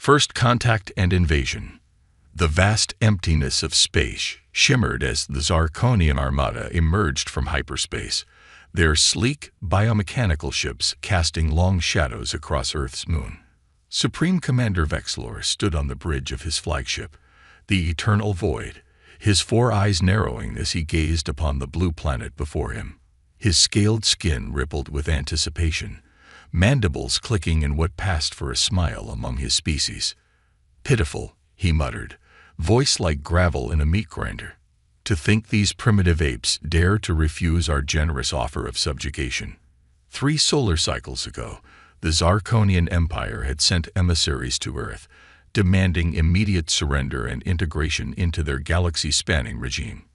First contact and invasion. The vast emptiness of space shimmered as the Zarkonian armada emerged from hyperspace, their sleek biomechanical ships casting long shadows across Earth's moon. Supreme Commander Vexlor stood on the bridge of his flagship, the Eternal Void, his four eyes narrowing as he gazed upon the blue planet before him. His scaled skin rippled with anticipation, mandibles clicking in what passed for a smile among his species. "Pitiful," he muttered, voice like gravel in a meat grinder. "To think these primitive apes dare to refuse our generous offer of subjugation." 3 solar cycles ago, the Zarkonian Empire had sent emissaries to Earth, demanding immediate surrender and integration into their galaxy-spanning regime.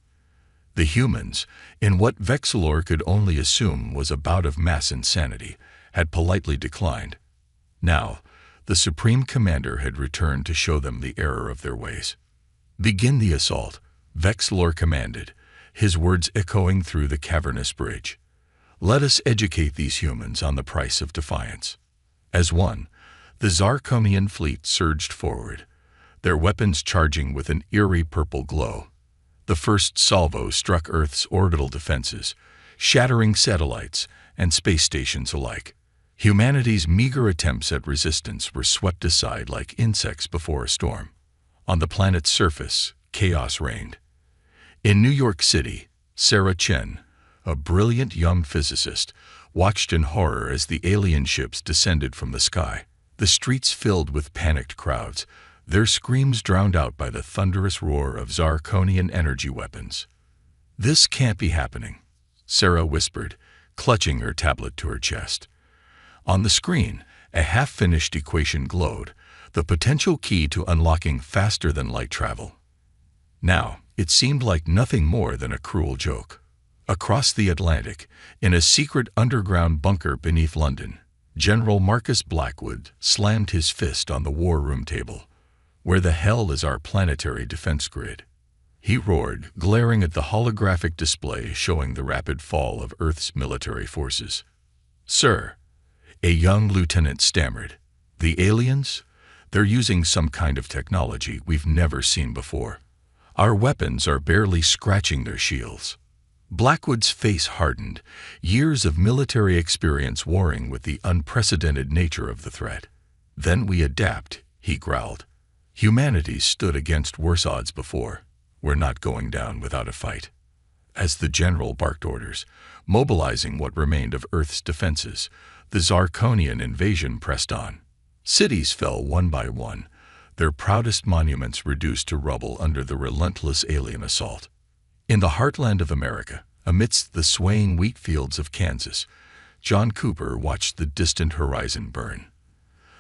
The humans, in what Vexlor could only assume was a bout of mass insanity, had politely declined. Now, the Supreme Commander had returned to show them the error of their ways. "Begin the assault," Vexlor commanded, his words echoing through the cavernous bridge. "Let us educate these humans on the price of defiance." As one, the Zarkonian fleet surged forward, their weapons charging with an eerie purple glow. The first salvo struck Earth's orbital defenses, shattering satellites and space stations alike. Humanity's meager attempts at resistance were swept aside like insects before a storm. On the planet's surface, chaos reigned. In New York City, Sarah Chen, a brilliant young physicist, watched in horror as the alien ships descended from the sky. The streets filled with panicked crowds, their screams drowned out by the thunderous roar of Zarkonian energy weapons. "This can't be happening," Sarah whispered, clutching her tablet to her chest. On the screen, a half-finished equation glowed, the potential key to unlocking faster-than-light travel. Now, it seemed like nothing more than a cruel joke. Across the Atlantic, in a secret underground bunker beneath London, General Marcus Blackwood slammed his fist on the war room table. "Where the hell is our planetary defense grid?" he roared, glaring at the holographic display showing the rapid fall of Earth's military forces. "Sir," a young lieutenant stammered, "the aliens? They're using some kind of technology we've never seen before. Our weapons are barely scratching their shields." Blackwood's face hardened, years of military experience warring with the unprecedented nature of the threat. "Then we adapt," he growled. "Humanity stood against worse odds before. We're not going down without a fight." As the general barked orders, mobilizing what remained of Earth's defenses, the Zarkonian invasion pressed on. Cities fell one by one, their proudest monuments reduced to rubble under the relentless alien assault. In the heartland of America, amidst the swaying wheat fields of Kansas, John Cooper watched the distant horizon burn.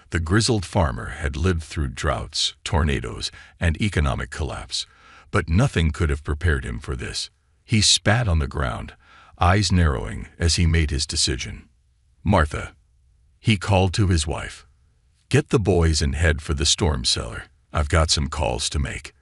The grizzled farmer had lived through droughts, tornadoes, and economic collapse, but nothing could have prepared him for this. He spat on the ground, eyes narrowing as he made his decision. "Martha," he called to his wife, "get the boys and head for the storm cellar. I've got some calls to make."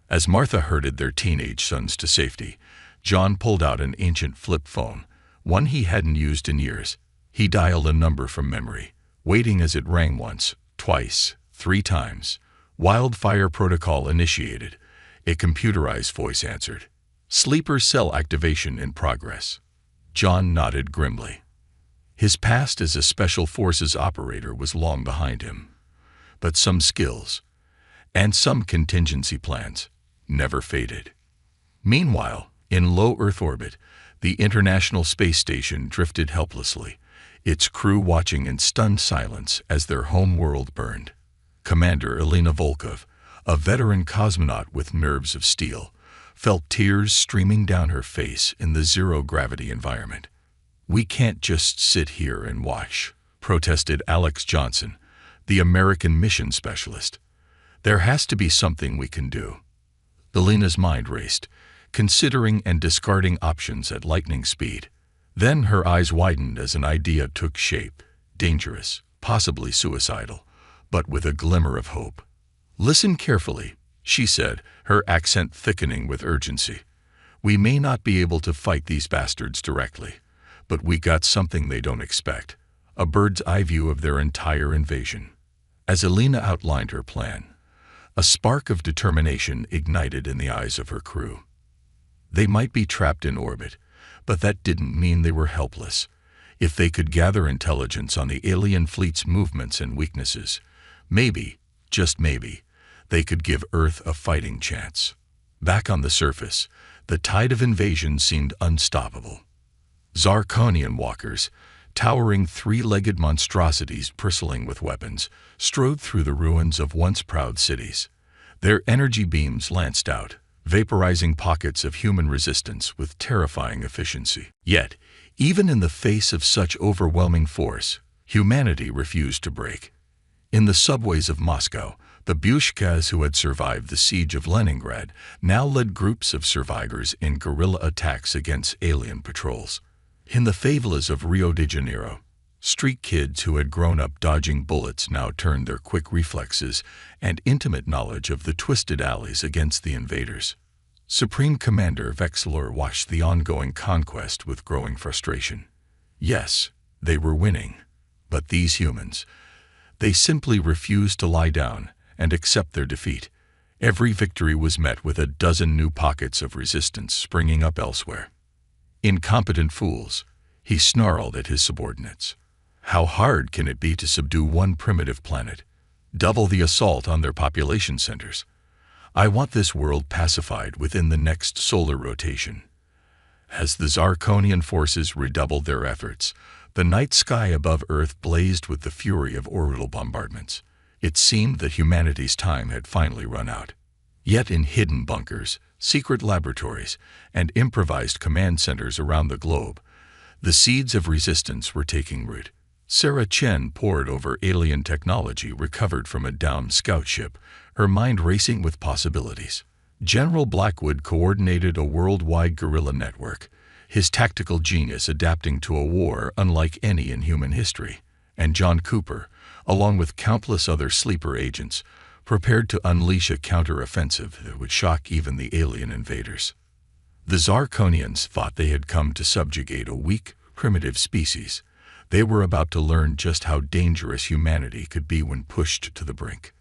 As Martha herded their teenage sons to safety, John pulled out an ancient flip phone, one he hadn't used in years. He dialed a number from memory, waiting as it rang once, twice, 3 times. "Wildfire protocol initiated," a computerized voice answered. "Sleeper cell activation in progress." John nodded grimly. His past as a Special Forces operator was long behind him. But some skills, and some contingency plans, never faded. Meanwhile, in low Earth orbit, the International Space Station drifted helplessly, its crew watching in stunned silence as their home world burned. Commander Elena Volkov, a veteran cosmonaut with nerves of steel, felt tears streaming down her face in the zero-gravity environment. "We can't just sit here and watch," protested Alex Johnson, the American mission specialist. "There has to be something we can do." Elena's mind raced, considering and discarding options at lightning speed. Then her eyes widened as an idea took shape, dangerous, possibly suicidal, but with a glimmer of hope. "Listen carefully," she said, her accent thickening with urgency. "We may not be able to fight these bastards directly, but we got something they don't expect, a bird's eye view of their entire invasion. As Elena outlined her plan, a spark of determination ignited in the eyes of her crew. They might be trapped in orbit, but that didn't mean they were helpless. If they could gather intelligence on the alien fleet's movements and weaknesses, maybe, just maybe, they could give Earth a fighting chance. Back on the surface, the tide of invasion seemed unstoppable. Zarkonian walkers, towering three-legged monstrosities bristling with weapons, strode through the ruins of once proud cities. Their energy beams lanced out, vaporizing pockets of human resistance with terrifying efficiency. Yet, even in the face of such overwhelming force, humanity refused to break. In the subways of Moscow, the Bushkas who had survived the siege of Leningrad now led groups of survivors in guerrilla attacks against alien patrols. In the favelas of Rio de Janeiro, street kids who had grown up dodging bullets now turned their quick reflexes and intimate knowledge of the twisted alleys against the invaders. Supreme Commander Vexlor watched the ongoing conquest with growing frustration. Yes, they were winning, but these humans, they simply refused to lie down and accept their defeat. Every victory was met with a dozen new pockets of resistance springing up elsewhere. Incompetent fools, he snarled at his subordinates. How hard can it be to subdue one primitive planet? Double the assault on their population centers. I want this world pacified within the next solar rotation. As the Zarkonian forces redoubled their efforts, the night sky above Earth blazed with the fury of orbital bombardments. It seemed that humanity's time had finally run out. Yet in hidden bunkers, secret laboratories, and improvised command centers around the globe, the seeds of resistance were taking root. Sarah Chen pored over alien technology recovered from a downed scout ship, her mind racing with possibilities. General Blackwood coordinated a worldwide guerrilla network, his tactical genius adapting to a war unlike any in human history. And John Cooper, along with countless other sleeper agents, prepared to unleash a counter-offensive that would shock even the alien invaders. The Zarkonians thought they had come to subjugate a weak, primitive species. They were about to learn just how dangerous humanity could be when pushed to the brink.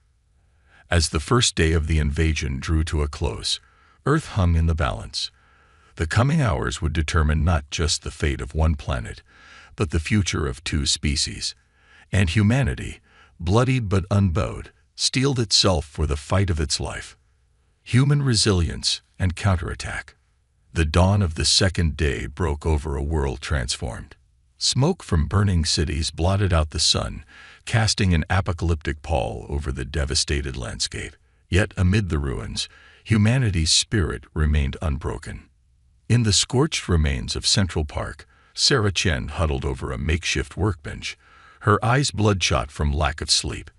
As the first day of the invasion drew to a close, Earth hung in the balance. The coming hours would determine not just the fate of one planet, but the future of two species. And humanity, bloodied but unbowed, steeled itself for the fight of its life. Human resilience and counterattack. The dawn of the second day broke over a world transformed. Smoke from burning cities blotted out the sun, casting an apocalyptic pall over the devastated landscape. Yet amid the ruins, humanity's spirit remained unbroken. In the scorched remains of Central Park, Sarah Chen huddled over a makeshift workbench, her eyes bloodshot from lack of sleep.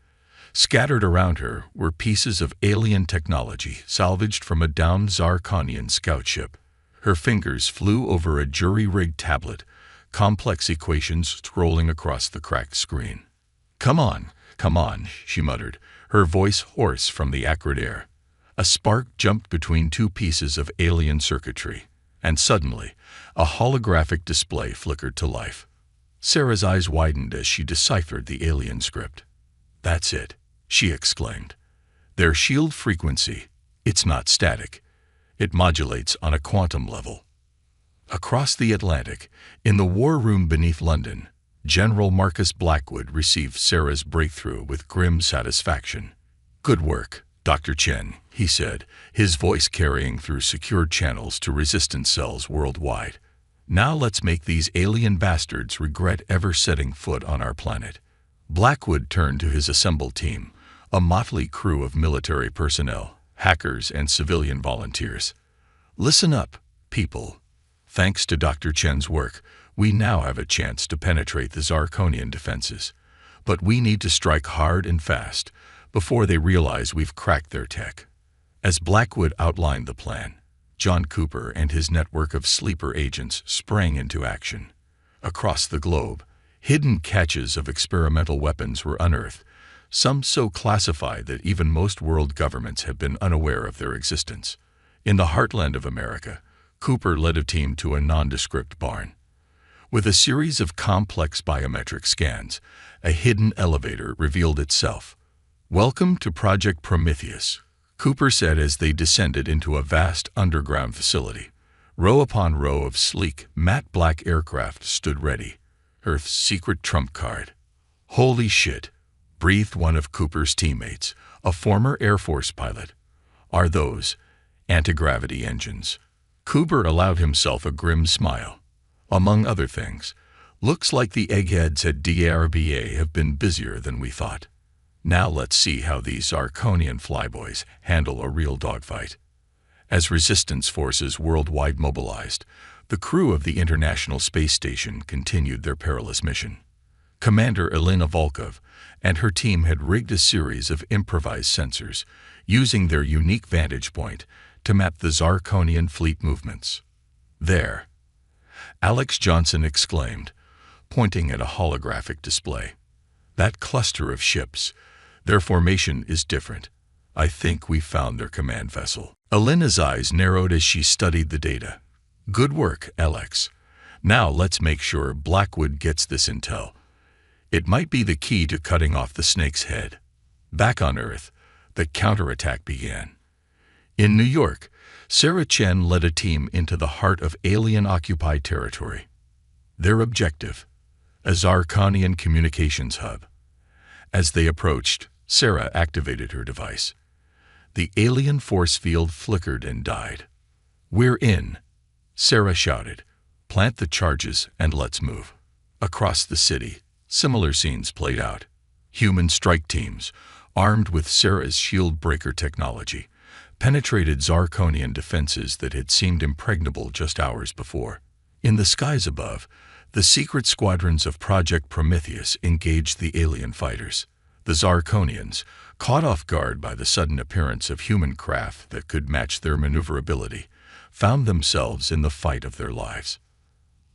Scattered around her were pieces of alien technology salvaged from a downed Zarkonian scout ship. Her fingers flew over a jury-rigged tablet, complex equations scrolling across the cracked screen. Come on, she muttered, her voice hoarse from the acrid air. A spark jumped between two pieces of alien circuitry, and suddenly, a holographic display flickered to life. Sarah's eyes widened as she deciphered the alien script. That's it, she exclaimed. Their shield frequency, it's not static. It modulates on a quantum level. Across the Atlantic, in the war room beneath London, General Marcus Blackwood received Sarah's breakthrough with grim satisfaction. Good work, Dr. Chen, he said, his voice carrying through secured channels to resistance cells worldwide. Now let's make these alien bastards regret ever setting foot on our planet. Blackwood turned to his assembled team, a motley crew of military personnel, hackers, and civilian volunteers. Listen up, people. Thanks to Dr. Chen's work, we now have a chance to penetrate the Zarkonian defenses. But we need to strike hard and fast before they realize we've cracked their tech. As Blackwood outlined the plan, John Cooper and his network of sleeper agents sprang into action. Across the globe, hidden caches of experimental weapons were unearthed, some so classified that even most world governments have been unaware of their existence. In the heartland of America, Cooper led a team to a nondescript barn. With a series of complex biometric scans, a hidden elevator revealed itself, "Welcome to Project Prometheus," Cooper said as they descended into a vast underground facility. Row upon row of sleek, matte black aircraft stood ready, Earth's secret trump card. "Holy shit," breathed one of Cooper's teammates, a former Air Force pilot. "Are those anti-gravity engines?" Cooper allowed himself a grim smile. "Among other things, looks like the eggheads at DARBA have been busier than we thought. Now let's see how these Arconian flyboys handle a real dogfight." As resistance forces worldwide mobilized, the crew of the International Space Station continued their perilous mission. Commander Elena Volkov and her team had rigged a series of improvised sensors, using their unique vantage point to map the Zarkonian fleet movements. "There," Alex Johnson exclaimed, pointing at a holographic display. "That cluster of ships, their formation is different. I think we found their command vessel." Elena's eyes narrowed as she studied the data. "Good work, Alex. Now let's make sure Blackwood gets this intel. It might be the key to cutting off the snake's head." Back on Earth, the counterattack began. In New York, Sarah Chen led a team into the heart of alien-occupied territory. Their objective, a Zarkonian communications hub. As they approached, Sarah activated her device. The alien force field flickered and died. "We're in," Sarah shouted. "Plant the charges and let's move." Across the city, similar scenes played out. Human strike teams, armed with Sarah's shield breaker technology, penetrated Zarkonian defenses that had seemed impregnable just hours before. In the skies above, the secret squadrons of Project Prometheus engaged the alien fighters. The Zarkonians, caught off guard by the sudden appearance of human craft that could match their maneuverability, found themselves in the fight of their lives.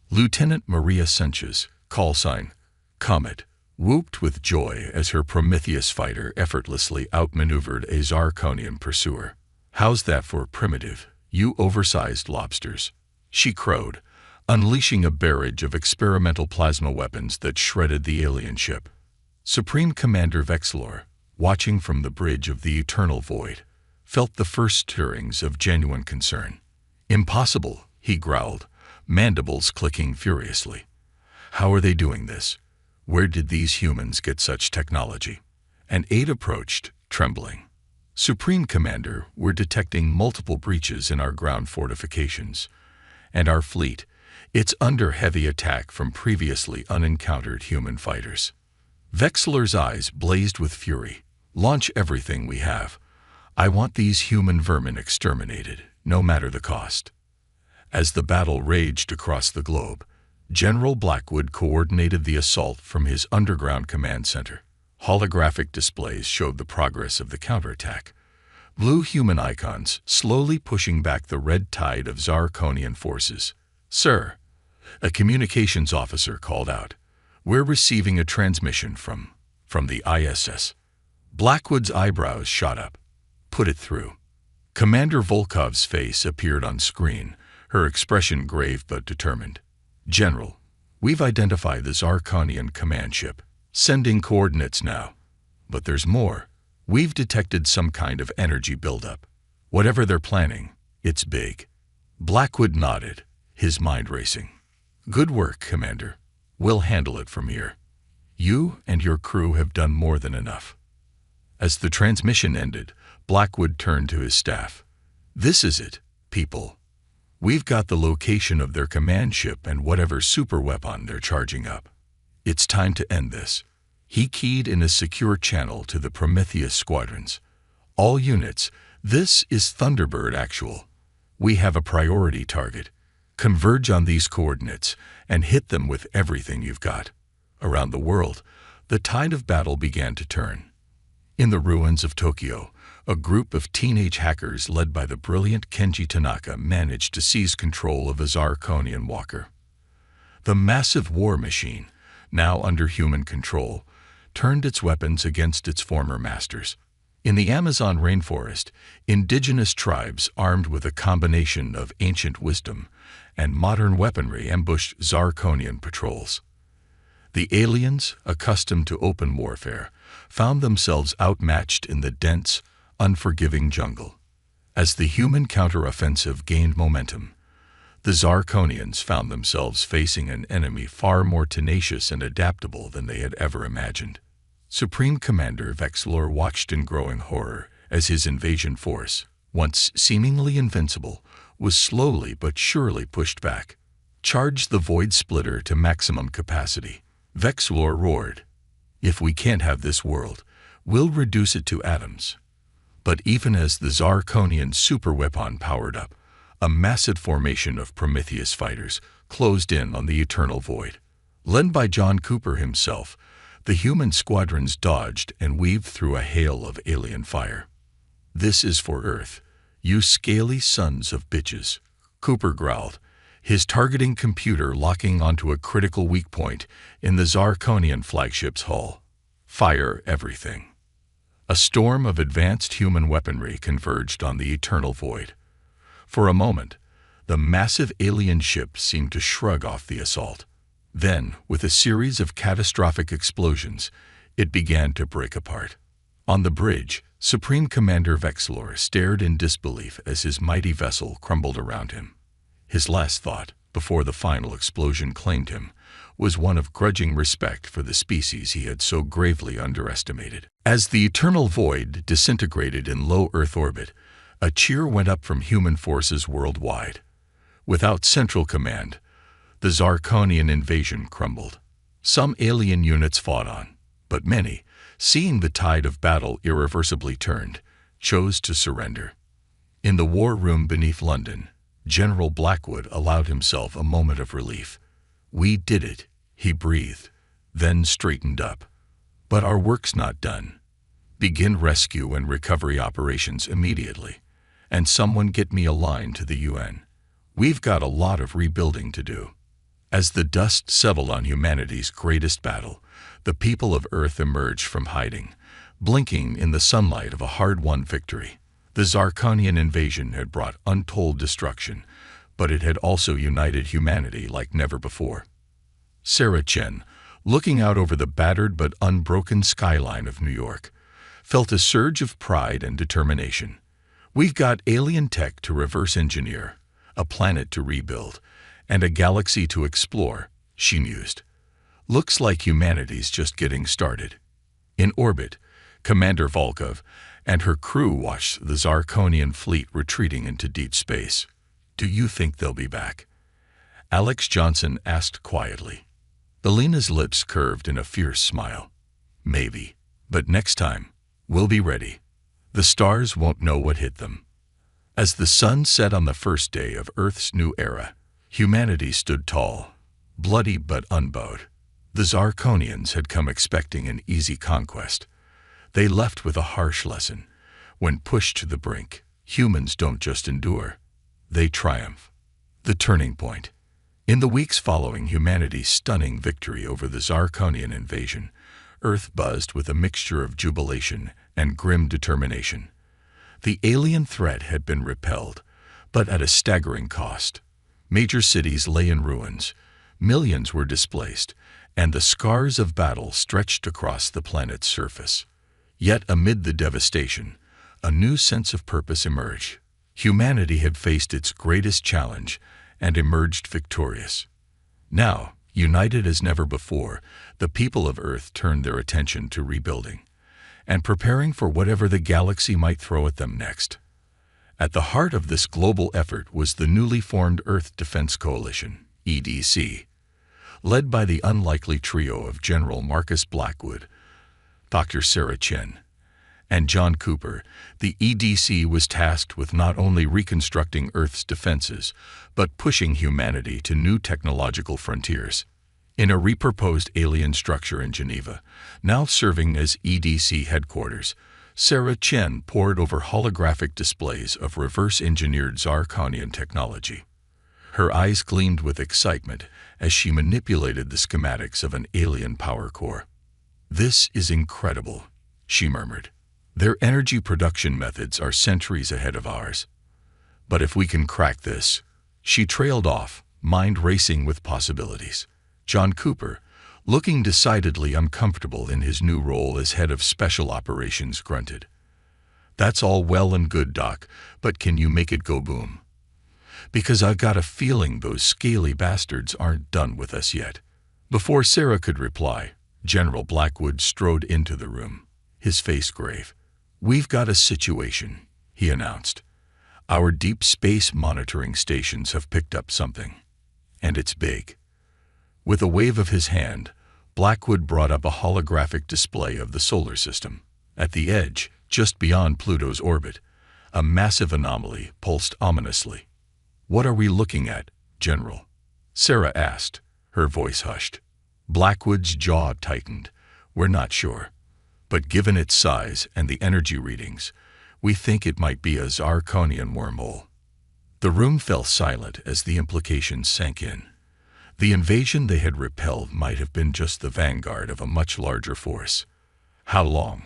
Lieutenant Maria Sanchez, call sign Comet, whooped with joy as her Prometheus fighter effortlessly outmaneuvered a Zarkonian pursuer. "How's that for primitive, you oversized lobsters?" she crowed, unleashing a barrage of experimental plasma weapons that shredded the alien ship. Supreme Commander Vexlor, watching from the bridge of the eternal void, felt the first stirrings of genuine concern. "Impossible," he growled, mandibles clicking furiously. "How are they doing this? Where did these humans get such technology?" An aide approached, trembling. "Supreme Commander, we're detecting multiple breaches in our ground fortifications. And our fleet, it's under heavy attack from previously unencountered human fighters." Vexler's eyes blazed with fury. "Launch everything we have. I want these human vermin exterminated, no matter the cost." As the battle raged across the globe, General Blackwood coordinated the assault from his underground command center. Holographic displays showed the progress of the counterattack. Blue human icons slowly pushing back the red tide of Zarkonian forces. "Sir," a communications officer called out, "we're receiving a transmission from the ISS." Blackwood's eyebrows shot up. "Put it through." Commander Volkov's face appeared on screen, her expression grave but determined. "General, we've identified the Zarkonian command ship. Sending coordinates now. But there's more. We've detected some kind of energy buildup. Whatever they're planning, it's big." Blackwood nodded, his mind racing. "Good work, Commander. We'll handle it from here. You and your crew have done more than enough." As the transmission ended, Blackwood turned to his staff. "This is it, people. We've got the location of their command ship and whatever superweapon they're charging up. It's time to end this." He keyed in a secure channel to the Prometheus squadrons. "All units, this is Thunderbird Actual. We have a priority target. Converge on these coordinates and hit them with everything you've got." Around the world, the tide of battle began to turn. In the ruins of Tokyo, a group of teenage hackers led by the brilliant Kenji Tanaka managed to seize control of a Zarkonian walker. The massive war machine, now under human control, turned its weapons against its former masters. In the Amazon rainforest, indigenous tribes armed with a combination of ancient wisdom and modern weaponry ambushed Zarkonian patrols. The aliens, accustomed to open warfare, found themselves outmatched in the dense, unforgiving jungle. As the human counteroffensive gained momentum, the Zarkonians found themselves facing an enemy far more tenacious and adaptable than they had ever imagined. Supreme Commander Vexlor watched in growing horror as his invasion force, once seemingly invincible, was slowly but surely pushed back. "Charge the Void Splitter to maximum capacity," Vexlor roared. "If we can't have this world, we'll reduce it to atoms." But even as the Zarkonian superweapon powered up, a massive formation of Prometheus fighters closed in on the eternal void. Led by John Cooper himself, the human squadrons dodged and weaved through a hail of alien fire. "This is for Earth, you scaly sons of bitches," Cooper growled, his targeting computer locking onto a critical weak point in the Zarkonian flagship's hull. "Fire everything." A storm of advanced human weaponry converged on the eternal void. For a moment, the massive alien ship seemed to shrug off the assault. Then, with a series of catastrophic explosions, it began to break apart. On the bridge, Supreme Commander Vexlor stared in disbelief as his mighty vessel crumbled around him. His last thought, before the final explosion claimed him, was one of grudging respect for the species he had so gravely underestimated. As the eternal void disintegrated in low Earth orbit, a cheer went up from human forces worldwide. Without central command, the Zarkonian invasion crumbled. Some alien units fought on, but many, seeing the tide of battle irreversibly turned, chose to surrender. In the war room beneath London, General Blackwood allowed himself a moment of relief. "We did it," he breathed, then straightened up. "But our work's not done. Begin rescue and recovery operations immediately. And someone get me a line to the UN. We've got a lot of rebuilding to do." As the dust settled on humanity's greatest battle, the people of Earth emerged from hiding, blinking in the sunlight of a hard-won victory. The Zarkonian invasion had brought untold destruction, but it had also united humanity like never before. Sarah Chen, looking out over the battered but unbroken skyline of New York, felt a surge of pride and determination. "We've got alien tech to reverse engineer, a planet to rebuild, and a galaxy to explore," she mused. "Looks like humanity's just getting started." In orbit, Commander Volkov and her crew watched the Zarkonian fleet retreating into deep space. "Do you think they'll be back?" Alex Johnson asked quietly. Alina's lips curved in a fierce smile. "Maybe, but next time, we'll be ready. The stars won't know what hit them." As the sun set on the first day of Earth's new era, humanity stood tall, bloody but unbowed. The Zarkonians had come expecting an easy conquest. They left with a harsh lesson. When pushed to the brink, humans don't just endure, they triumph. The turning point. In the weeks following humanity's stunning victory over the Zarkonian invasion, Earth buzzed with a mixture of jubilation and grim determination. The alien threat had been repelled, but at a staggering cost. Major cities lay in ruins, millions were displaced, and the scars of battle stretched across the planet's surface. Yet amid the devastation, a new sense of purpose emerged. Humanity had faced its greatest challenge and emerged victorious. Now, united as never before, the people of Earth turned their attention to rebuilding and preparing for whatever the galaxy might throw at them next. At the heart of this global effort was the newly formed Earth Defense Coalition, EDC. Led by the unlikely trio of General Marcus Blackwood, Dr. Sarah Chen, and John Cooper, the EDC was tasked with not only reconstructing Earth's defenses, but pushing humanity to new technological frontiers. In a repurposed alien structure in Geneva, now serving as EDC headquarters, Sarah Chen pored over holographic displays of reverse-engineered Zarkonian technology. Her eyes gleamed with excitement as she manipulated the schematics of an alien power core. "This is incredible," she murmured. "Their energy production methods are centuries ahead of ours. But if we can crack this..." She trailed off, mind racing with possibilities. John Cooper, looking decidedly uncomfortable in his new role as head of special operations, grunted. "That's all well and good, Doc, but can you make it go boom? Because I've got a feeling those scaly bastards aren't done with us yet." Before Sarah could reply, General Blackwood strode into the room, his face grave. "We've got a situation," he announced. "Our deep space monitoring stations have picked up something. And it's big." With a wave of his hand, Blackwood brought up a holographic display of the solar system. At the edge, just beyond Pluto's orbit, a massive anomaly pulsed ominously. "What are we looking at, General?" Sarah asked, her voice hushed. Blackwood's jaw tightened. "We're not sure. But given its size and the energy readings, we think it might be a Zarkonian wormhole." The room fell silent as the implications sank in. The invasion they had repelled might have been just the vanguard of a much larger force. "How long?"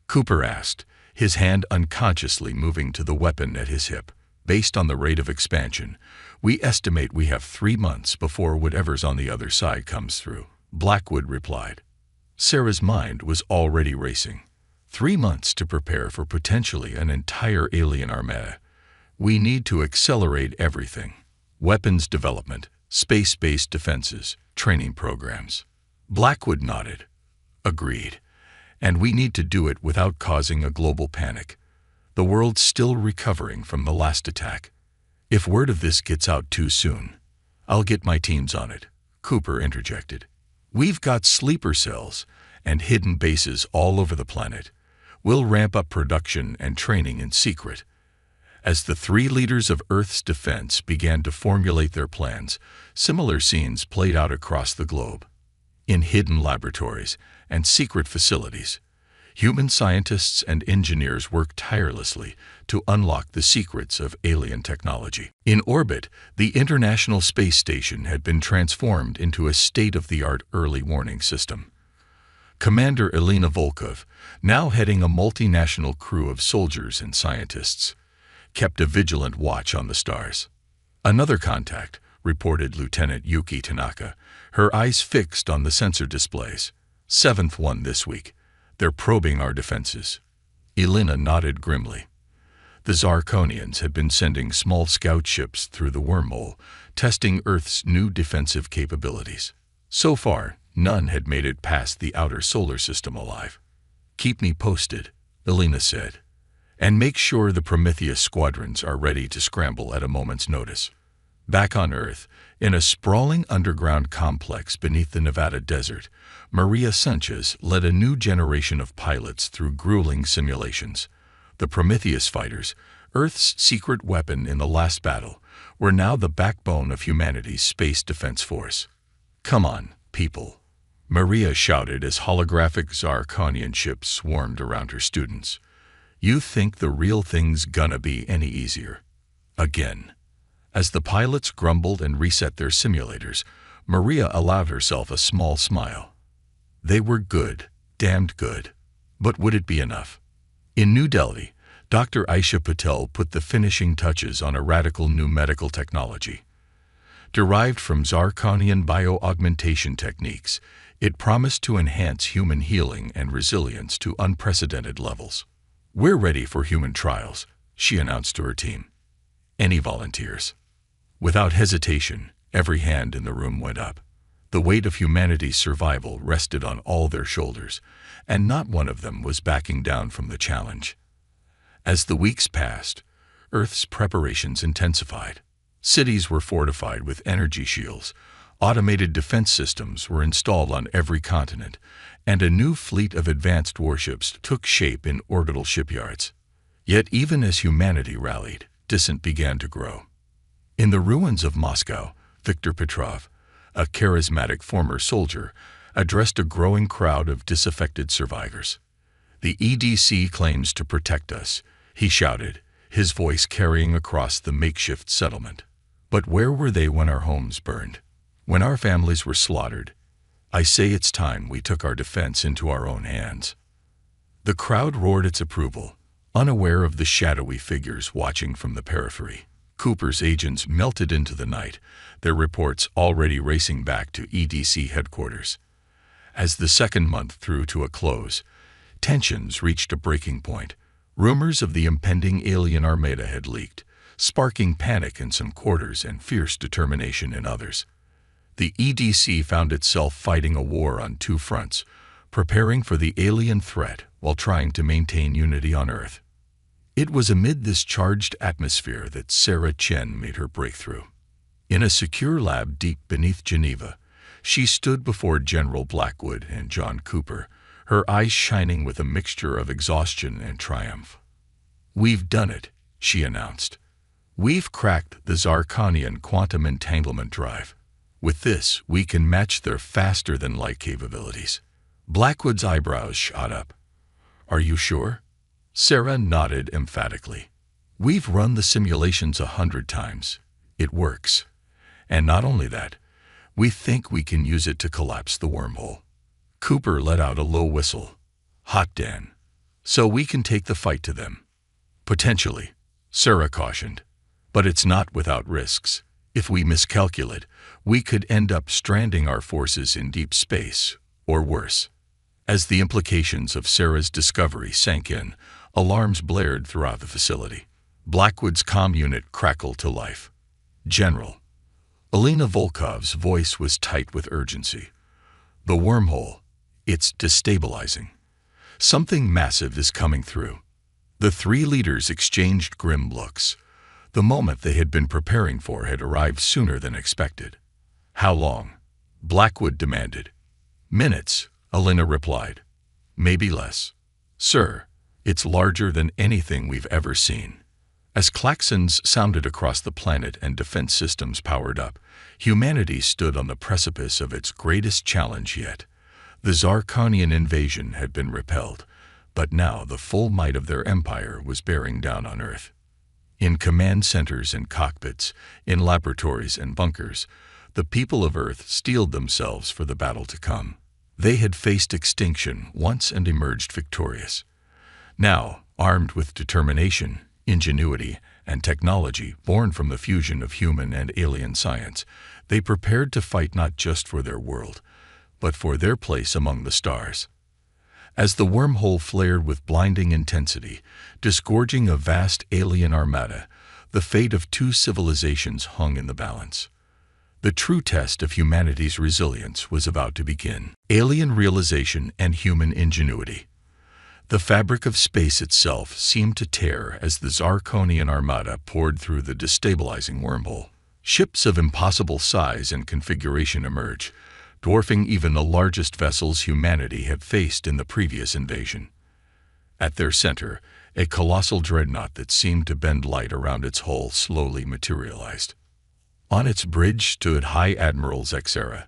Cooper asked, his hand unconsciously moving to the weapon at his hip. "Based on the rate of expansion, we estimate we have 3 months before whatever's on the other side comes through," Blackwood replied. Sarah's mind was already racing. 3 months to prepare for potentially an entire alien armada. "We need to accelerate everything. Weapons development, space-based defenses, training programs." Blackwood nodded. "Agreed. And we need to do it without causing a global panic. The world's still recovering from the last attack. If word of this gets out too soon, I'll get my teams on it," Cooper interjected. "We've got sleeper cells and hidden bases all over the planet. We'll ramp up production and training in secret." As the 3 leaders of Earth's defense began to formulate their plans, similar scenes played out across the globe. In hidden laboratories and secret facilities, human scientists and engineers worked tirelessly to unlock the secrets of alien technology. In orbit, the International Space Station had been transformed into a state-of-the-art early warning system. Commander Elena Volkov, now heading a multinational crew of soldiers and scientists, kept a vigilant watch on the stars. "Another contact," reported Lieutenant Yuki Tanaka, her eyes fixed on the sensor displays. "7th one this week. They're probing our defenses." Elena nodded grimly. The Zarkonians had been sending small scout ships through the wormhole, testing Earth's new defensive capabilities. So far, none had made it past the outer solar system alive. "Keep me posted," Elena said. "And make sure the Prometheus squadrons are ready to scramble at a moment's notice." Back on Earth, in a sprawling underground complex beneath the Nevada desert, Maria Sanchez led a new generation of pilots through grueling simulations. The Prometheus fighters, Earth's secret weapon in the last battle, were now the backbone of humanity's space defense force. "Come on, people," Maria shouted as holographic Zarkonian ships swarmed around her students. "You think the real thing's gonna be any easier?" Again. As the pilots grumbled and reset their simulators, Maria allowed herself a small smile. They were good, damned good. But would it be enough? In New Delhi, Dr. Aisha Patel put the finishing touches on a radical new medical technology. Derived from Zarkonian bio-augmentation techniques, it promised to enhance human healing and resilience to unprecedented levels. "We're ready for human trials," she announced to her team. "Any volunteers?" Without hesitation, every hand in the room went up. The weight of humanity's survival rested on all their shoulders, and not one of them was backing down from the challenge. As the weeks passed, Earth's preparations intensified. Cities were fortified with energy shields, automated defense systems were installed on every continent, and a new fleet of advanced warships took shape in orbital shipyards. Yet even as humanity rallied, dissent began to grow. In the ruins of Moscow, Viktor Petrov, a charismatic former soldier, addressed a growing crowd of disaffected survivors. "The EDC claims to protect us," he shouted, his voice carrying across the makeshift settlement. "But where were they when our homes burned? When our families were slaughtered? I say it's time we took our defense into our own hands." The crowd roared its approval, unaware of the shadowy figures watching from the periphery. Cooper's agents melted into the night, their reports already racing back to EDC headquarters. As the second month drew to a close, tensions reached a breaking point. Rumors of the impending alien armada had leaked, sparking panic in some quarters and fierce determination in others. The EDC found itself fighting a war on two fronts, preparing for the alien threat while trying to maintain unity on Earth. It was amid this charged atmosphere that Sarah Chen made her breakthrough. In a secure lab deep beneath Geneva, she stood before General Blackwood and John Cooper, her eyes shining with a mixture of exhaustion and triumph. "We've done it," she announced. "We've cracked the Zarkonian quantum entanglement drive. With this, we can match their faster-than-light capabilities." Blackwood's eyebrows shot up. "Are you sure?" Sarah nodded emphatically. "We've run the simulations 100 times. It works. And not only that, we think we can use it to collapse the wormhole." Cooper let out a low whistle. "Hot, Dan. So we can take the fight to them." "Potentially," Sarah cautioned. "But it's not without risks. If we miscalculate, we could end up stranding our forces in deep space, or worse." As the implications of Sarah's discovery sank in, alarms blared throughout the facility. Blackwood's comm unit crackled to life. "General." Elena Volkov's voice was tight with urgency. "The wormhole. It's destabilizing. Something massive is coming through." The three leaders exchanged grim looks. The moment they had been preparing for had arrived sooner than expected. "How long?" Blackwood demanded. "Minutes," Elena replied. "Maybe less." "Sir, it's larger than anything we've ever seen." As klaxons sounded across the planet and defense systems powered up, humanity stood on the precipice of its greatest challenge yet. The Zarkonian invasion had been repelled, but now the full might of their empire was bearing down on Earth. In command centers and cockpits, in laboratories and bunkers, the people of Earth steeled themselves for the battle to come. They had faced extinction once and emerged victorious. Now, armed with determination, ingenuity, and technology born from the fusion of human and alien science, they prepared to fight not just for their world, but for their place among the stars. As the wormhole flared with blinding intensity, disgorging a vast alien armada, the fate of two civilizations hung in the balance. The true test of humanity's resilience was about to begin. Alien realization and human ingenuity. The fabric of space itself seemed to tear as the Zarkonian armada poured through the destabilizing wormhole. Ships of impossible size and configuration emerged, dwarfing even the largest vessels humanity had faced in the previous invasion. At their center, a colossal dreadnought that seemed to bend light around its hull slowly materialized. On its bridge stood High Admiral Zexera,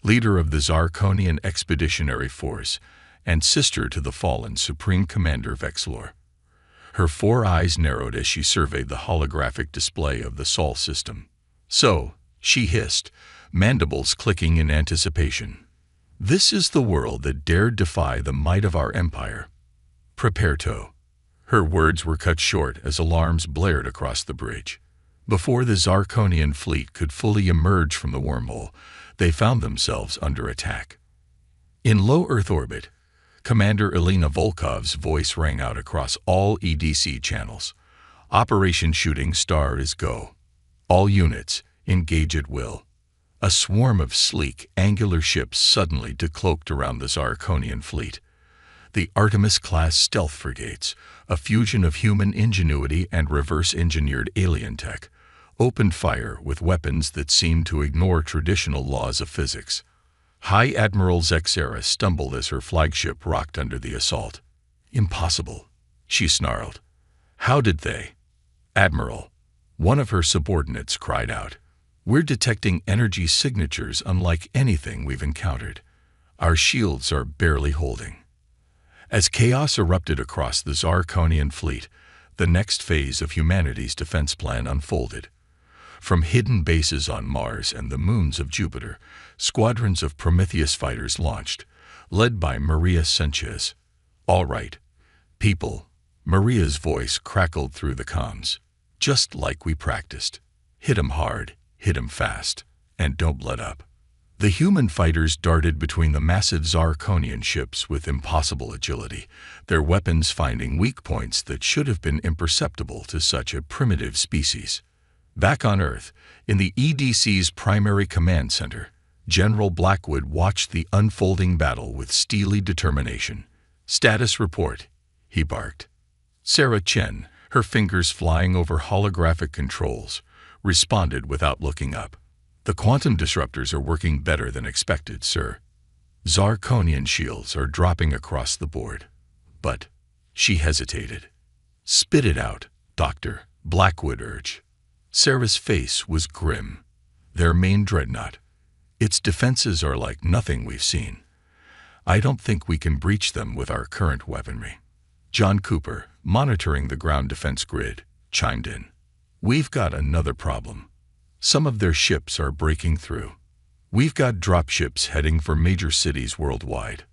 leader of the Zarkonian Expeditionary Force and sister to the fallen Supreme Commander Vexlor. Her four eyes narrowed as she surveyed the holographic display of the Sol system. "So," she hissed, mandibles clicking in anticipation, "this is the world that dared defy the might of our empire. Prepare to." Her words were cut short as alarms blared across the bridge. Before the Zarkonian fleet could fully emerge from the wormhole, they found themselves under attack. In low Earth orbit, Commander Elena Volkov's voice rang out across all EDC channels. "Operation Shooting Star is go. All units, engage at will." A swarm of sleek, angular ships suddenly decloaked around the Zarkonian fleet. The Artemis-class stealth frigates, a fusion of human ingenuity and reverse-engineered alien tech, opened fire with weapons that seemed to ignore traditional laws of physics. High Admiral Zexera stumbled as her flagship rocked under the assault. "Impossible," she snarled. "How did they?" "Admiral," one of her subordinates cried out, "we're detecting energy signatures unlike anything we've encountered. Our shields are barely holding." As chaos erupted across the Zarkonian fleet, the next phase of humanity's defense plan unfolded. From hidden bases on Mars and the moons of Jupiter, squadrons of Prometheus fighters launched, led by Maria Sanchez. "All right, people," Maria's voice crackled through the comms. "Just like we practiced. Hit 'em hard, hit 'em fast, and don't let up." The human fighters darted between the massive Zarkonian ships with impossible agility, their weapons finding weak points that should have been imperceptible to such a primitive species. Back on Earth, in the EDC's primary command center, General Blackwood watched the unfolding battle with steely determination. "Status report," he barked. Sarah Chen, her fingers flying over holographic controls, responded without looking up. "The quantum disruptors are working better than expected, sir. Zarkonian shields are dropping across the board." "But," she hesitated. "Spit it out, Doctor," Blackwood urged. Sarah's face was grim. "Their main dreadnought. Its defenses are like nothing we've seen. I don't think we can breach them with our current weaponry." John Cooper, monitoring the ground defense grid, chimed in. "We've got another problem. Some of their ships are breaking through. We've got dropships heading for major cities worldwide."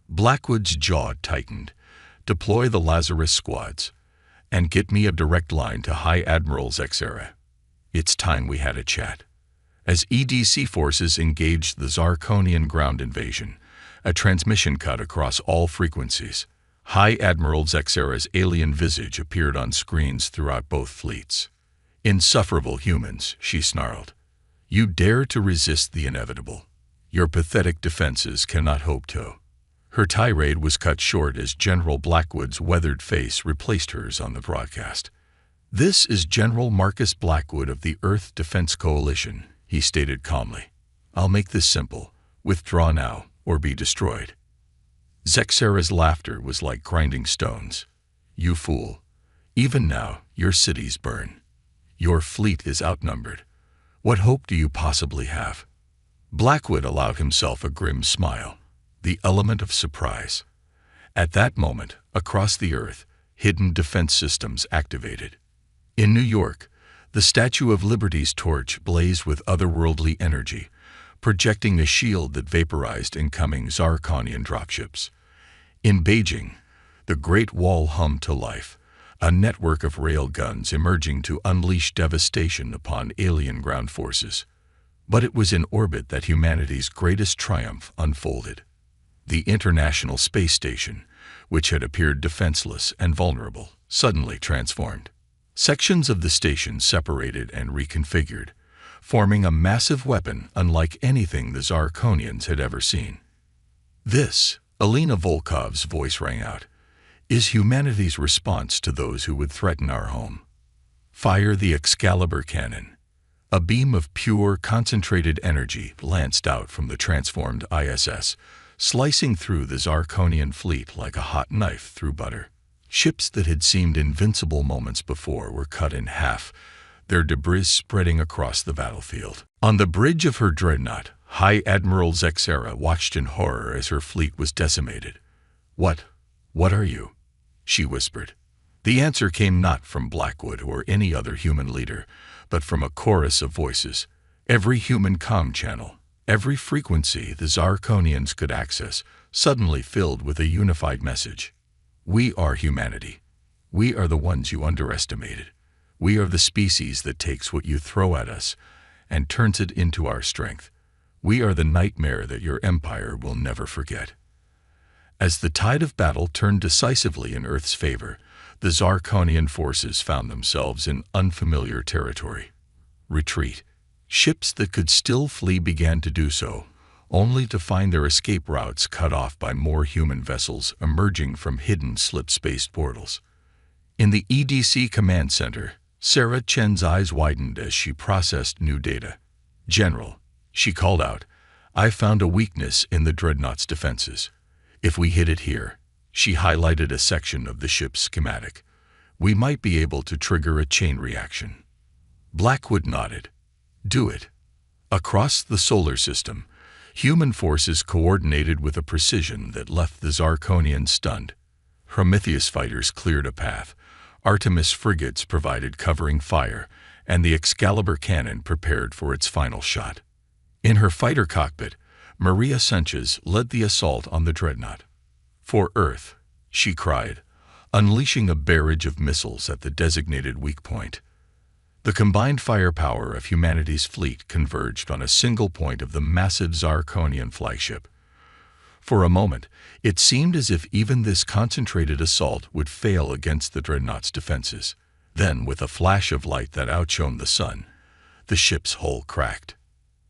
Blackwood's jaw tightened. "Deploy the Lazarus squads, and get me a direct line to High Admiral Zexera. It's time we had a chat." As EDC forces engaged the Zarkonian ground invasion, a transmission cut across all frequencies. High Admiral Zexera's alien visage appeared on screens throughout both fleets. "Insufferable humans," she snarled. "You dare to resist the inevitable. Your pathetic defenses cannot hope to." Her tirade was cut short as General Blackwood's weathered face replaced hers on the broadcast. "This is General Marcus Blackwood of the Earth Defense Coalition," he stated calmly. "I'll make this simple. Withdraw now, or be destroyed." Zexera's laughter was like grinding stones. "You fool. Even now, your cities burn. Your fleet is outnumbered. What hope do you possibly have?" Blackwood allowed himself a grim smile, the element of surprise. At that moment, across the Earth, hidden defense systems activated. In New York, the Statue of Liberty's torch blazed with otherworldly energy, projecting a shield that vaporized incoming Zarkonian dropships. In Beijing, the Great Wall hummed to life, a network of rail guns emerging to unleash devastation upon alien ground forces. But it was in orbit that humanity's greatest triumph unfolded. The International Space Station, which had appeared defenseless and vulnerable, suddenly transformed. Sections of the station separated and reconfigured, forming a massive weapon unlike anything the Zarkonians had ever seen. "This," Alina Volkov's voice rang out, "is humanity's response to those who would threaten our home. Fire the Excalibur cannon." A beam of pure, concentrated energy lanced out from the transformed ISS, slicing through the Zarkonian fleet like a hot knife through butter. Ships that had seemed invincible moments before were cut in half, their debris spreading across the battlefield. On the bridge of her dreadnought, High Admiral Zexera watched in horror as her fleet was decimated. What are you?" she whispered. The answer came not from Blackwood or any other human leader, but from a chorus of voices. Every human comm channel, every frequency the Zarkonians could access, suddenly filled with a unified message. "We are humanity. We are the ones you underestimated. We are the species that takes what you throw at us and turns it into our strength. We are the nightmare that your empire will never forget." As the tide of battle turned decisively in Earth's favor, the Zarkonian forces found themselves in unfamiliar territory. Retreat. Ships that could still flee began to do so, only to find their escape routes cut off by more human vessels emerging from hidden slip-spaced portals. In the EDC command center, Sarah Chen's eyes widened as she processed new data. "General," she called out, "I found a weakness in the dreadnought's defenses. If we hit it here," she highlighted a section of the ship's schematic, "we might be able to trigger a chain reaction." Blackwood nodded. "Do it." Across the solar system, human forces coordinated with a precision that left the Zarkonians stunned. Prometheus fighters cleared a path, Artemis frigates provided covering fire, and the Excalibur cannon prepared for its final shot. In her fighter cockpit, Maria Sanchez led the assault on the dreadnought. "For Earth," she cried, unleashing a barrage of missiles at the designated weak point. The combined firepower of humanity's fleet converged on a single point of the massive Zarkonian flagship. For a moment, it seemed as if even this concentrated assault would fail against the dreadnought's defenses. Then, with a flash of light that outshone the sun, the ship's hull cracked.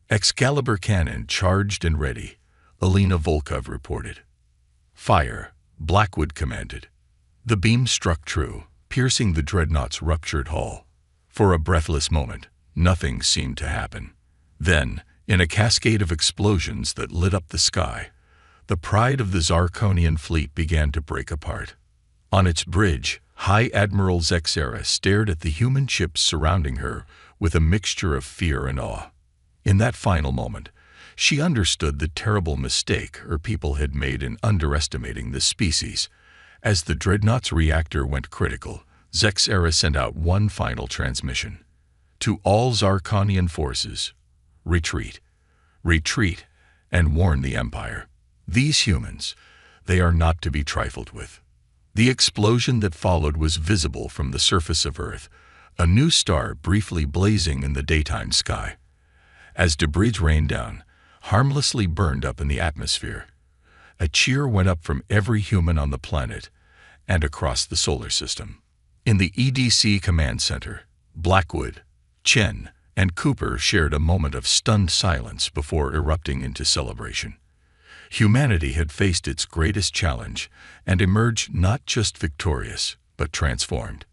"Excalibur cannon charged and ready," Alina Volkov reported. "Fire," Blackwood commanded. The beam struck true, piercing the dreadnought's ruptured hull. For a breathless moment, nothing seemed to happen. Then, in a cascade of explosions that lit up the sky, the pride of the Zarkonian fleet began to break apart. On its bridge, High Admiral Zexera stared at the human ships surrounding her with a mixture of fear and awe. In that final moment, she understood the terrible mistake her people had made in underestimating the species. As the dreadnought's reactor went critical, Zexera sent out one final transmission. "To all Zarkonian forces, retreat, retreat, and warn the Empire. These humans, they are not to be trifled with." The explosion that followed was visible from the surface of Earth, a new star briefly blazing in the daytime sky. As debris rained down, harmlessly burned up in the atmosphere, a cheer went up from every human on the planet and across the solar system. In the EDC command center, Blackwood, Chen, and Cooper shared a moment of stunned silence before erupting into celebration. Humanity had faced its greatest challenge and emerged not just victorious, but transformed.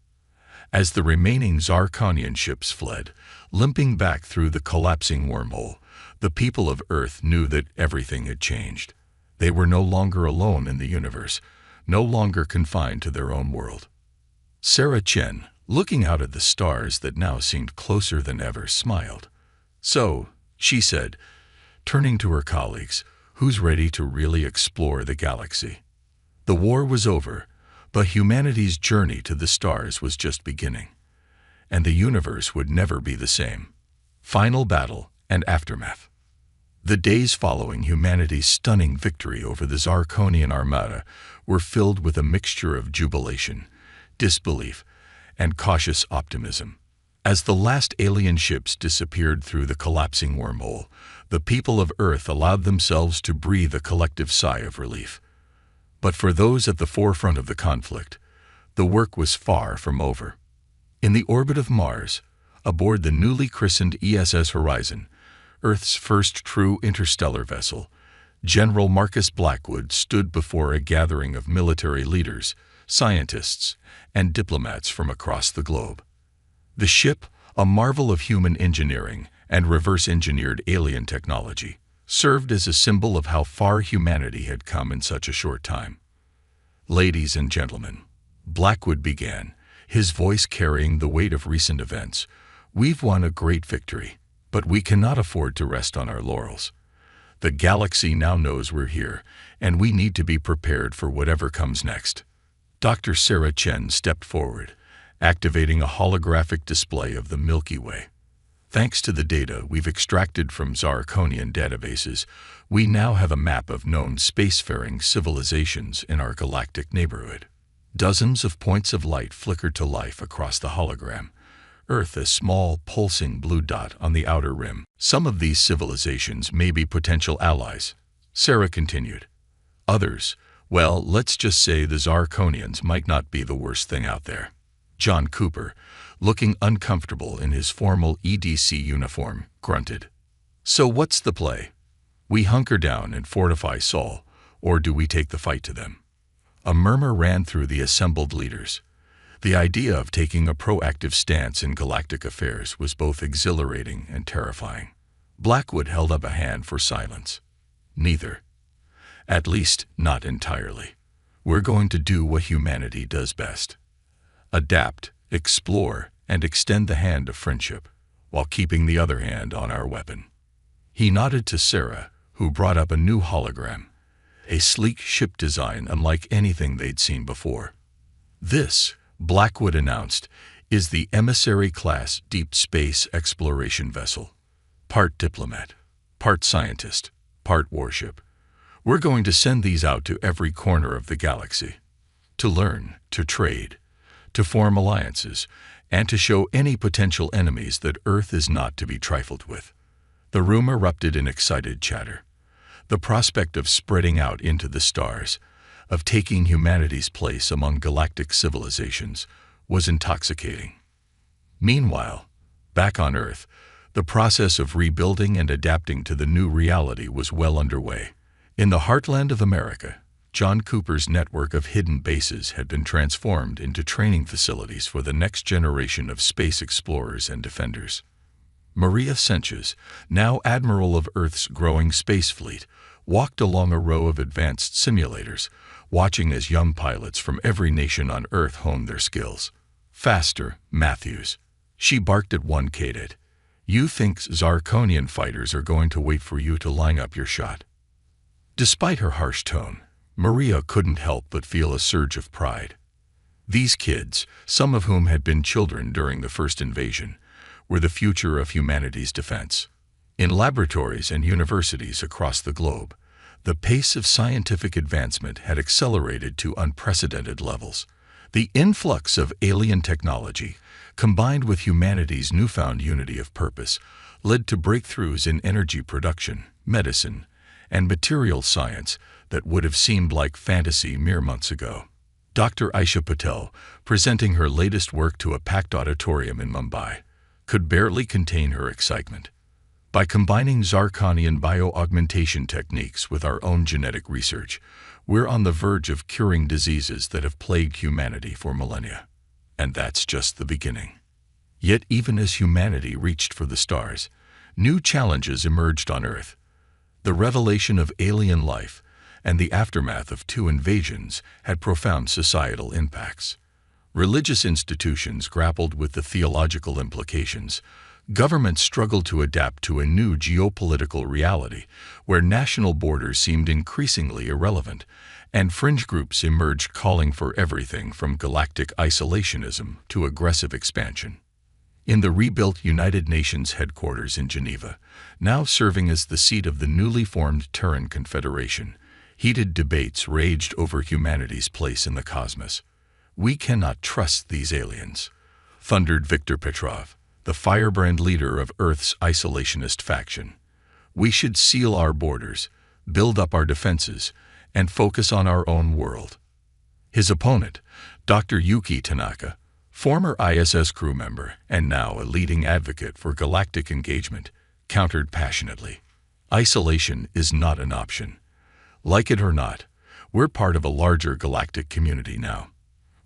As the remaining Zarkonian ships fled, limping back through the collapsing wormhole, the people of Earth knew that everything had changed. They were no longer alone in the universe, no longer confined to their own world. Sarah Chen, looking out at the stars that now seemed closer than ever, smiled. "So," she said, turning to her colleagues, "who's ready to really explore the galaxy?" The war was over, but humanity's journey to the stars was just beginning, and the universe would never be the same. Final battle and aftermath. The days following humanity's stunning victory over the Zarkonian armada were filled with a mixture of jubilation, disbelief, and cautious optimism. As the last alien ships disappeared through the collapsing wormhole, the people of Earth allowed themselves to breathe a collective sigh of relief. But for those at the forefront of the conflict, the work was far from over. In the orbit of Mars, aboard the newly christened ESS Horizon, Earth's first true interstellar vessel, General Marcus Blackwood stood before a gathering of military leaders, scientists, and diplomats from across the globe. The ship, a marvel of human engineering and reverse-engineered alien technology, served as a symbol of how far humanity had come in such a short time. "Ladies and gentlemen," Blackwood began, his voice carrying the weight of recent events, "we've won a great victory, but we cannot afford to rest on our laurels. The galaxy now knows we're here, and we need to be prepared for whatever comes next." Dr. Sarah Chen stepped forward, activating a holographic display of the Milky Way. "Thanks to the data we've extracted from Zarkonian databases, we now have a map of known spacefaring civilizations in our galactic neighborhood." Dozens of points of light flickered to life across the hologram, Earth a small, pulsing blue dot on the outer rim. "Some of these civilizations may be potential allies," Sarah continued. "Others, well, let's just say the Zarkonians might not be the worst thing out there." John Cooper, looking uncomfortable in his formal EDC uniform, grunted. "So what's the play? We hunker down and fortify Sol, or do we take the fight to them?" A murmur ran through the assembled leaders. The idea of taking a proactive stance in galactic affairs was both exhilarating and terrifying. Blackwood held up a hand for silence. "Neither. At least, not entirely. We're going to do what humanity does best. Adapt, explore, and extend the hand of friendship, while keeping the other hand on our weapon." He nodded to Sarah, who brought up a new hologram, a sleek ship design unlike anything they'd seen before. "This," Blackwood announced, "is the Emissary-class deep space exploration vessel. Part diplomat, part scientist, part warship. We're going to send these out to every corner of the galaxy. To learn, to trade, to form alliances, and to show any potential enemies that Earth is not to be trifled with. The room erupted in excited chatter. The prospect of spreading out into the stars, of taking humanity's place among galactic civilizations, was intoxicating. Meanwhile, back on Earth, the process of rebuilding and adapting to the new reality was well underway. In the heartland of America, John Cooper's network of hidden bases had been transformed into training facilities for the next generation of space explorers and defenders. Maria Sanchez, now Admiral of Earth's growing space fleet, walked along a row of advanced simulators, watching as young pilots from every nation on Earth honed their skills. "Faster, Matthews," she barked at one cadet. "You think Zarkonian fighters are going to wait for you to line up your shot?" Despite her harsh tone, Maria couldn't help but feel a surge of pride. These kids, some of whom had been children during the first invasion, were the future of humanity's defense. In laboratories and universities across the globe, the pace of scientific advancement had accelerated to unprecedented levels. The influx of alien technology, combined with humanity's newfound unity of purpose, led to breakthroughs in energy production, medicine, and material science that would have seemed like fantasy mere months ago. Dr. Aisha Patel, presenting her latest work to a packed auditorium in Mumbai, could barely contain her excitement. By combining Zarkonian bioaugmentation techniques with our own genetic research, we're on the verge of curing diseases that have plagued humanity for millennia. And that's just the beginning. Yet even as humanity reached for the stars, new challenges emerged on Earth. The revelation of alien life and the aftermath of 2 invasions had profound societal impacts. Religious institutions grappled with the theological implications. Governments struggled to adapt to a new geopolitical reality where national borders seemed increasingly irrelevant, and fringe groups emerged calling for everything from galactic isolationism to aggressive expansion. In the rebuilt United Nations headquarters in Geneva, now serving as the seat of the newly formed Terran Confederation, heated debates raged over humanity's place in the cosmos. "We cannot trust these aliens," thundered Viktor Petrov, the firebrand leader of Earth's isolationist faction. "We should seal our borders, build up our defenses, and focus on our own world." His opponent, Dr. Yuki Tanaka, former ISS crew member and now a leading advocate for galactic engagement, countered passionately. "Isolation is not an option. Like it or not, we're part of a larger galactic community now.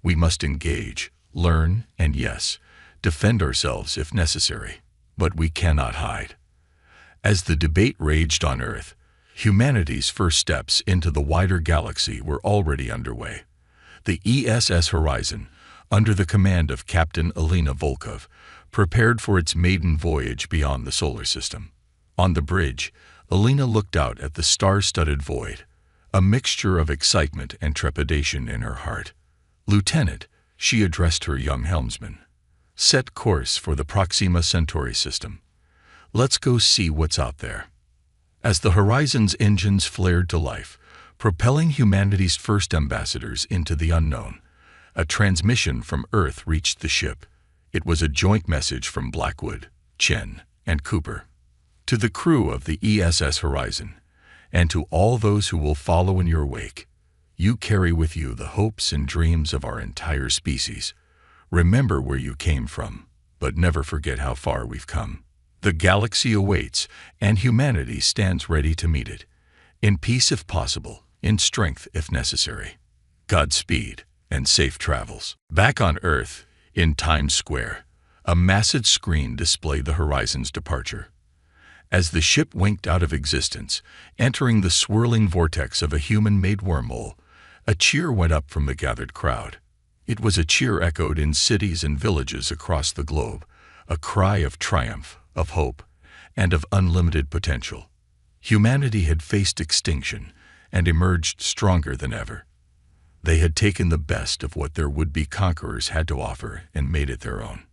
We must engage, learn, and yes, defend ourselves if necessary, but we cannot hide." As the debate raged on Earth, humanity's first steps into the wider galaxy were already underway. The ESS Horizon, under the command of Captain Alina Volkov, prepared for its maiden voyage beyond the solar system. On the bridge, Alina looked out at the star-studded void, a mixture of excitement and trepidation in her heart. "Lieutenant," she addressed her young helmsman, "set course for the Proxima Centauri system. Let's go see what's out there." As the Horizon's engines flared to life, propelling humanity's first ambassadors into the unknown, a transmission from Earth reached the ship. It was a joint message from Blackwood, Chen, and Cooper. "To the crew of the ESS Horizon, and to all those who will follow in your wake, you carry with you the hopes and dreams of our entire species. Remember where you came from, but never forget how far we've come. The galaxy awaits, and humanity stands ready to meet it, in peace if possible, in strength if necessary. Godspeed and safe travels." Back on Earth, in Times Square, a massive screen displayed the Horizon's departure. As the ship winked out of existence, entering the swirling vortex of a human-made wormhole, a cheer went up from the gathered crowd. It was a cheer echoed in cities and villages across the globe, a cry of triumph, of hope, and of unlimited potential. Humanity had faced extinction and emerged stronger than ever. They had taken the best of what their would-be conquerors had to offer and made it their own.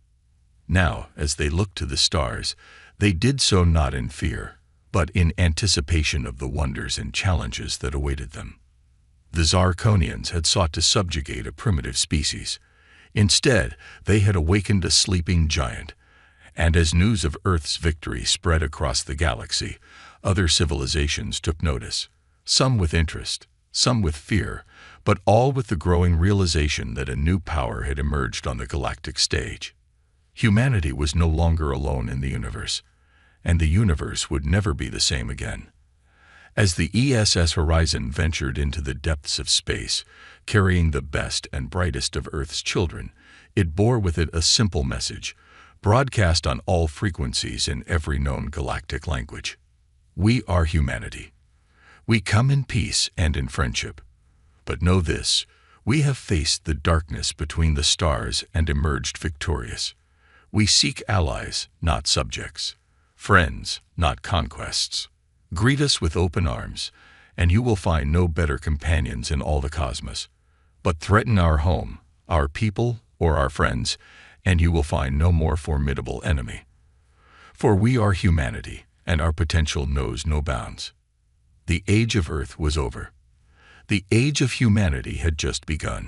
Now, as they looked to the stars, they did so not in fear, but in anticipation of the wonders and challenges that awaited them. The Zarkonians had sought to subjugate a primitive species. Instead, they had awakened a sleeping giant, and as news of Earth's victory spread across the galaxy, other civilizations took notice, some with interest, some with fear, but all with the growing realization that a new power had emerged on the galactic stage. Humanity was no longer alone in the universe, and the universe would never be the same again. As the ESS Horizon ventured into the depths of space, carrying the best and brightest of Earth's children, it bore with it a simple message, broadcast on all frequencies in every known galactic language. We are humanity. We come in peace and in friendship. But know this, we have faced the darkness between the stars and emerged victorious. We seek allies, not subjects, friends, not conquests. Greet us with open arms, and you will find no better companions in all the cosmos. But threaten our home, our people, or our friends, and you will find no more formidable enemy. For we are humanity, and our potential knows no bounds. The age of Earth was over. The age of humanity had just begun.